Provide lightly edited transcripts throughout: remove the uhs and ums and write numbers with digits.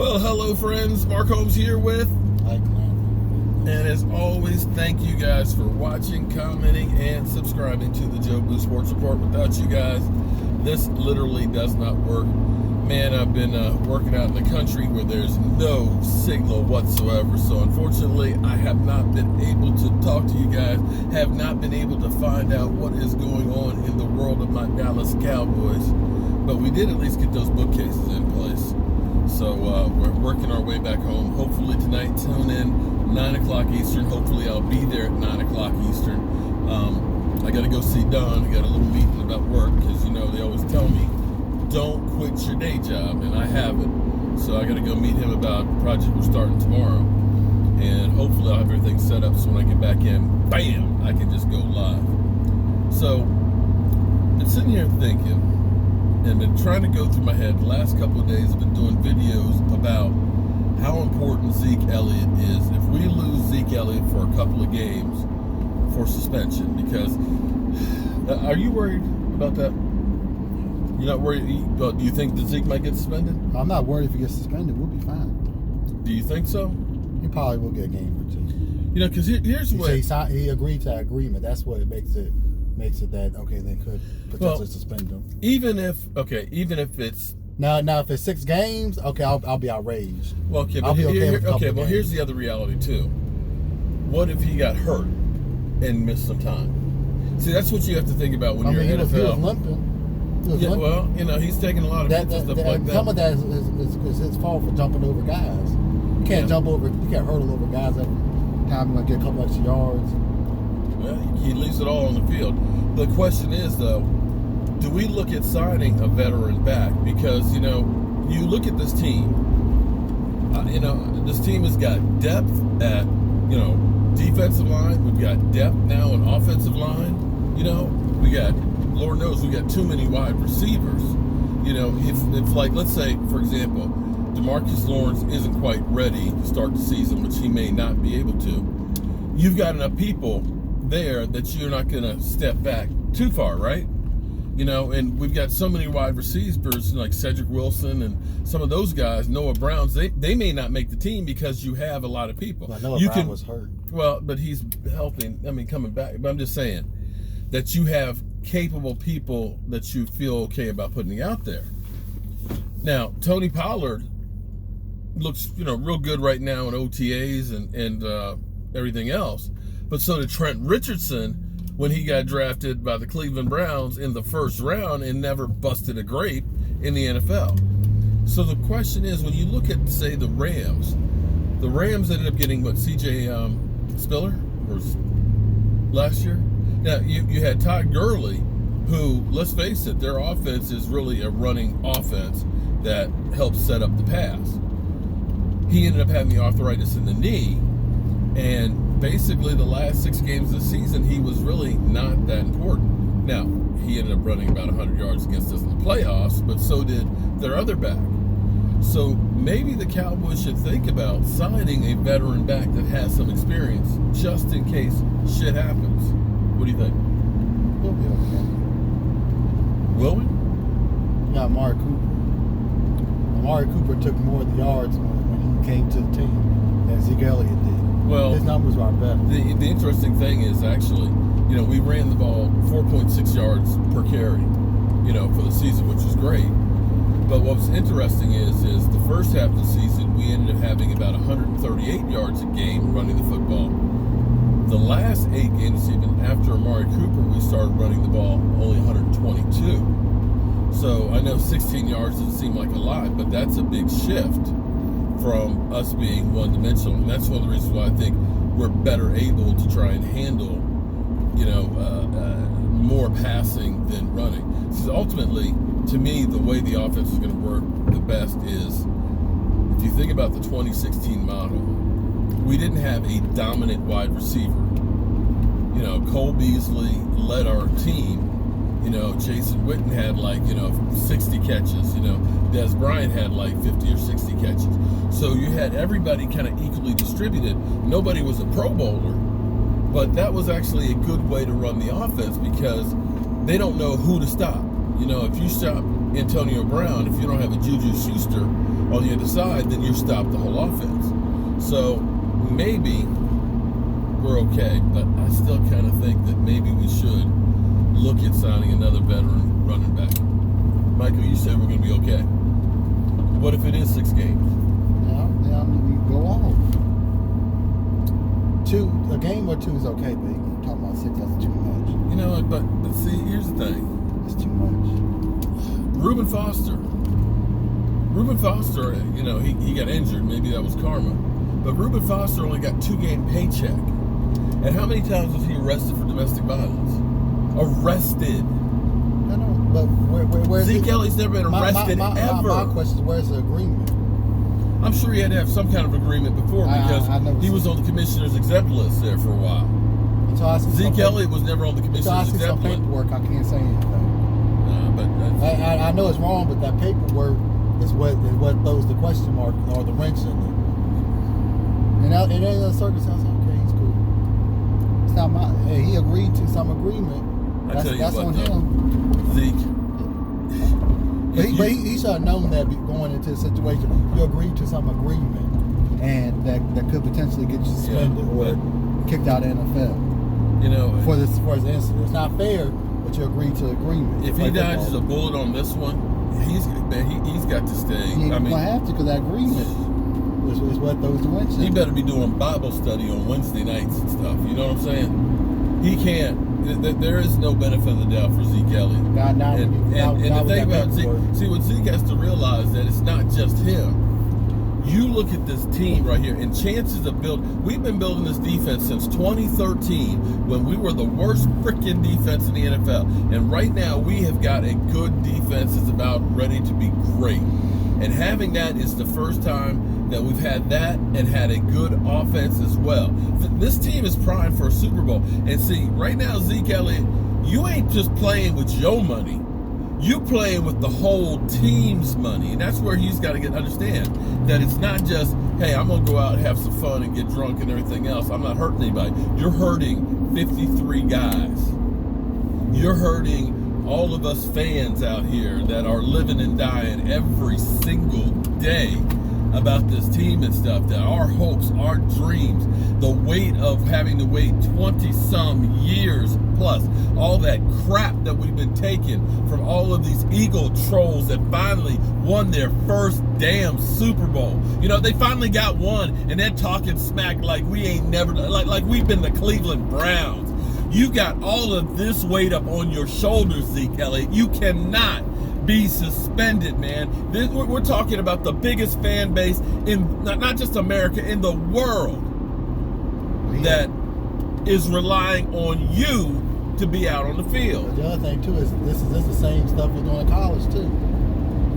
Well, hello friends, Mark Holmes here with, And as always, thank you guys for watching, commenting, and subscribing to the Joe Boo Sports Report. Without you guys, this literally does not work. Man, I've been working out in the country where there's no signal whatsoever, so unfortunately I have not been able to talk to you guys, have not been able to find out what is going on in the world of my Dallas Cowboys, but we did at least get those bookcases in place. So we're working our way back home. Hopefully tonight, tune in 9 o'clock Eastern. Hopefully I'll be there at 9 o'clock Eastern. I got to go see Don. I got a little meeting about work because, you know, they always tell me, don't quit your day job, and I haven't. So I got to go meet him about a project we're starting tomorrow. And hopefully I'll have everything set up so when I get back in, bam, I can just go live. So I'm sitting here thinking, and been trying to go through my head. The last couple of days I've been doing videos about how important Zeke Elliott is. If we lose Zeke Elliott for a couple of games for suspension, because are you worried about that? You're not worried? Do you think that Zeke might get suspended? I'm not worried if he gets suspended. We'll be fine. Do you think so? He probably will get a game or two. You know, because here's what he agreed to that agreement. That's what it makes it that okay. They could potentially suspend him. Even if it's now if it's 6 games, okay, I'll be outraged. Well, okay, but I'll be okay with a couple well, games. here's the other reality too. What if he got hurt and missed some time? See, that's what you have to think about when you're in NFL. He was limping. Yeah, limping. well, you know, he's taking a lot of hits and stuff like that. Some of that is his fault for jumping over guys. You can't you can't hurdle over guys every time you want to get a couple extra yards. Well, he leaves it all on the field. The question is, though, do we look at signing a veteran back? Because, you know, you look at this team, this team has got depth at, defensive line. We've got depth now in offensive line. You know, we got, Lord knows, we got too many wide receivers. You know, if like, let's say, for example, DeMarcus Lawrence isn't quite ready to start the season, which he may not be able to, you've got enough people there that you're not going to step back too far, right? You know, and we've got so many wide receivers like Cedric Wilson and some of those guys, Noah Browns, they may not make the team because you have a lot of people. Well, Noah Brown was hurt. Well, but he's helping, coming back. But I'm just saying that you have capable people that you feel okay about putting out there. Now, Tony Pollard looks, real good right now in OTAs and everything else. But so did Trent Richardson when he got drafted by the Cleveland Browns in the first round and never busted a grape in the NFL. So the question is, when you look at, say, the Rams ended up getting, C.J. Spiller last year? Now, you had Todd Gurley, who, let's face it, their offense is really a running offense that helps set up the pass. He ended up having the arthritis in the knee, and basically the last 6 games of the season, he was really not that important. Now, he ended up running about 100 yards against us in the playoffs, but so did their other back. So maybe the Cowboys should think about signing a veteran back that has some experience just in case shit happens. What do you think? We'll be okay. Will we? You got Amari Cooper. Amari Cooper took more of the yards when he came to the team than Zeke Elliott did. Well, his numbers are better. The interesting thing is actually, we ran the ball 4.6 yards per carry, for the season, which is great. But what's interesting is the first half of the season, we ended up having about 138 yards a game running the football. The last 8 games, even after Amari Cooper, we started running the ball only 122. So I know 16 yards doesn't seem like a lot, but that's a big shift from us being one-dimensional. And that's one of the reasons why I think we're better able to try and handle, more passing than running. Because ultimately, to me, the way the offense is going to work the best is, if you think about the 2016 model, we didn't have a dominant wide receiver. Cole Beasley led our team. Jason Witten had 60 catches. Des Bryant had 50 or 60 catches. So you had everybody kind of equally distributed. Nobody was a Pro Bowler, but that was actually a good way to run the offense because they don't know who to stop. If you stop Antonio Brown, if you don't have a Juju Schuster, on the other side, then you stop the whole offense. So maybe we're okay, but I still kind of think that maybe we should look at signing another veteran running back. Michael, you said we're going to be okay. What if it is 6 games? Yeah, we go on. A game or 2 is okay, but you're talking about 6, that's too much. You know, but see, here's the thing. It's too much. Reuben Foster, you know, he got injured. Maybe that was karma. But Reuben Foster only got 2-game paycheck. And how many times was he arrested for domestic violence? Arrested. I know, but where's Zeke Elliott's never been arrested ever. My question is, where's the agreement? I'm sure he had to have some kind of agreement before because he was on the commissioner's exempt list there for a while. Zeke Elliott was never on the commissioner's exempt list. Paperwork, I can't say anything. But I know it's wrong, but that paperwork is what throws the question mark or the wrench in it. And in any other circumstance, okay, he's cool. It's not my. Hey, he agreed to some agreement. That's on him. Zeke. But he should have known that going into the situation, you agreed to some agreement, and that could potentially get you suspended or kicked out of the NFL. You know, for this incident, it's not fair, but you agreed to agreement. If he dodges a bullet on this one, he's got to stay. He ain't gonna have to, because that agreement is what those went. He better be doing Bible study on Wednesday nights and stuff. You know what I'm saying? He can't. There is no benefit of the doubt for Zeke Elliott. And the thing about Zeke, see, what Zeke has to realize that it's not just him. You look at this team right here, and chances of we've been building this defense since 2013 when we were the worst freaking defense in the NFL. And right now we have got a good defense that's about ready to be great. And having that is the first time that we've had that and had a good offense as well. This team is primed for a Super Bowl. And see, right now, Zeke Elliott, you ain't just playing with your money. You playing with the whole team's money. And that's where he's got to understand that it's not just, hey, I'm going to go out and have some fun and get drunk and everything else. I'm not hurting anybody. You're hurting 53 guys. You're hurting all of us fans out here that are living and dying every single day about this team and stuff, that our hopes, our dreams, the weight of having to wait 20-some years plus, all that crap that we've been taking from all of these Eagle trolls that finally won their first damn Super Bowl. You know, they finally got one, and they're talking smack like we ain't never, like we've been the Cleveland Browns. You got all of this weight up on your shoulders, Zeke Elliott. You cannot be suspended, man. We're talking about the biggest fan base in not just America, in the world, that is relying on you to be out on the field. But the other thing too is this is the same stuff we're doing in college too.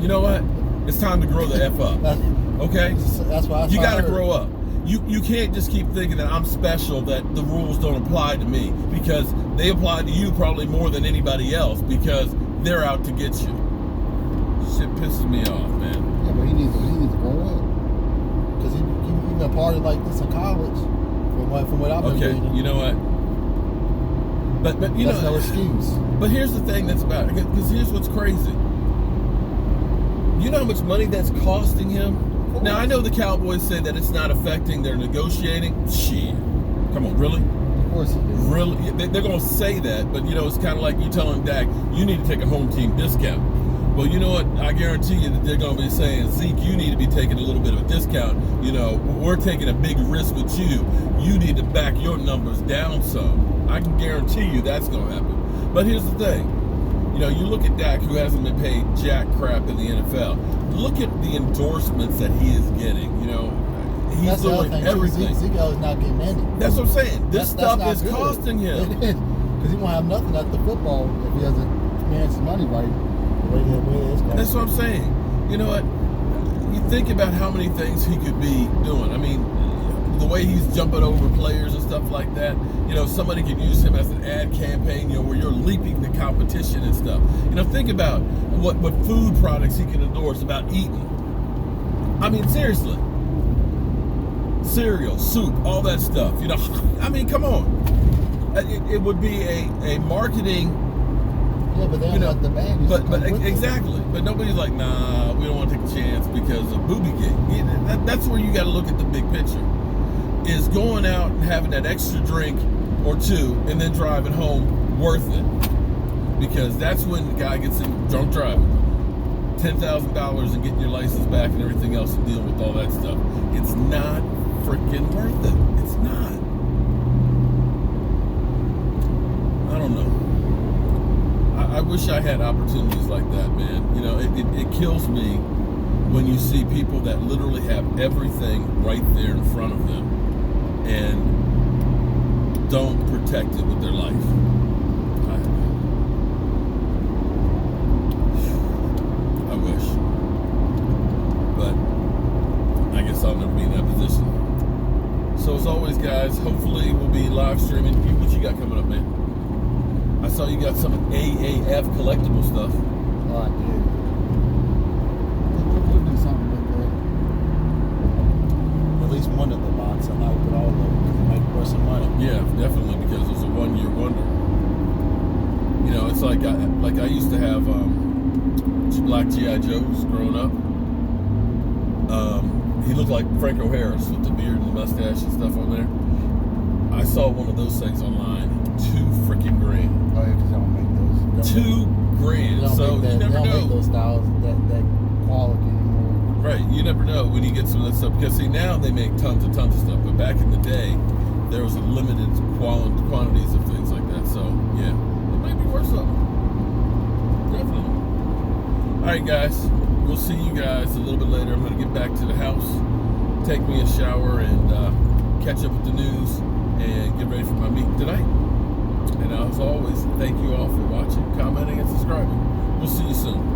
You know what? It's time to grow the F up. Okay? That's why you got to grow up. You can't just keep thinking that I'm special, that the rules don't apply to me, because they apply to you probably more than anybody else, because they're out to get you. Shit pisses me off, man. Yeah, but he needs to grow up, because he been partying like this in college from what I've been reading. Okay, you know what? But you that's know, no excuse. But here's the thing that's about it, because here's what's crazy. You know how much money that's costing him? Now, I know the Cowboys say that it's not affecting their negotiating. Shit. Come on, really? Of course it is. Really? They're going to say that, but, you know, it's kind of like you telling Dak, you need to take a home team discount. Well, you know what? I guarantee you that they're going to be saying, Zeke, you need to be taking a little bit of a discount. You know, we're taking a big risk with you. You need to back your numbers down some. I can guarantee you that's going to happen. But here's the thing. You know, you look at Dak, who hasn't been paid jack crap in the NFL. Look at the endorsements that he is getting. You know, he's doing everything. Zeke is not getting any. That's what I'm saying. This stuff is costing him. Because he won't have nothing at the football if he doesn't manage his money right. That's what I'm saying. You know what? You think about how many things he could be doing. I mean, the way he's jumping over players and stuff like that. You know, somebody could use him as an ad campaign, you know, where you're leaping the competition and stuff. You know, think about what food products he can endorse about eating. I mean, seriously. Cereal, soup, all that stuff. You know, I mean, come on. It would be a marketing Yeah, but they don't let the band. But exactly. But nobody's like, nah, we don't want to take a chance because of booby gate. That's where you got to look at the big picture. Is going out and having that extra drink or two and then driving home worth it? Because that's when the guy gets in drunk driving. $10,000 and getting your license back and everything else and dealing with all that stuff. It's not freaking worth it. It's not. I don't know. I wish I had opportunities like that, man. You know, it kills me when you see people that literally have everything right there in front of them and don't protect it with their life. I wish. But I guess I'll never be in that position. So as always, guys, hopefully we'll be live streaming. What you got coming up, man? I saw you got some AAF collectible stuff. Oh, I did. We'll do something with that. At least one of the lots. I'm not with all of them because it might be worth some money. Yeah, definitely, because it's a one-year wonder. You know, it's like I used to have black G.I. Joes growing up. He looked like Franco Harris with the beard and the mustache and stuff on there. I saw one of those things online. $2 freaking grand. Oh, yeah, because they don't make those. $2 grand. So you never know. They don't make know. those styles that quality anymore. Right. You never know when you get some of that stuff. Because see, now they make tons of stuff. But back in the day, there was a limited quantities of things like that. So yeah, it might be worth something. Definitely. All right, guys. We'll see you guys a little bit later. I'm going to get back to the house, take me a shower, and catch up with the news and get ready for my meeting tonight. And as always, thank you all for watching, commenting, and subscribing. We'll see you soon.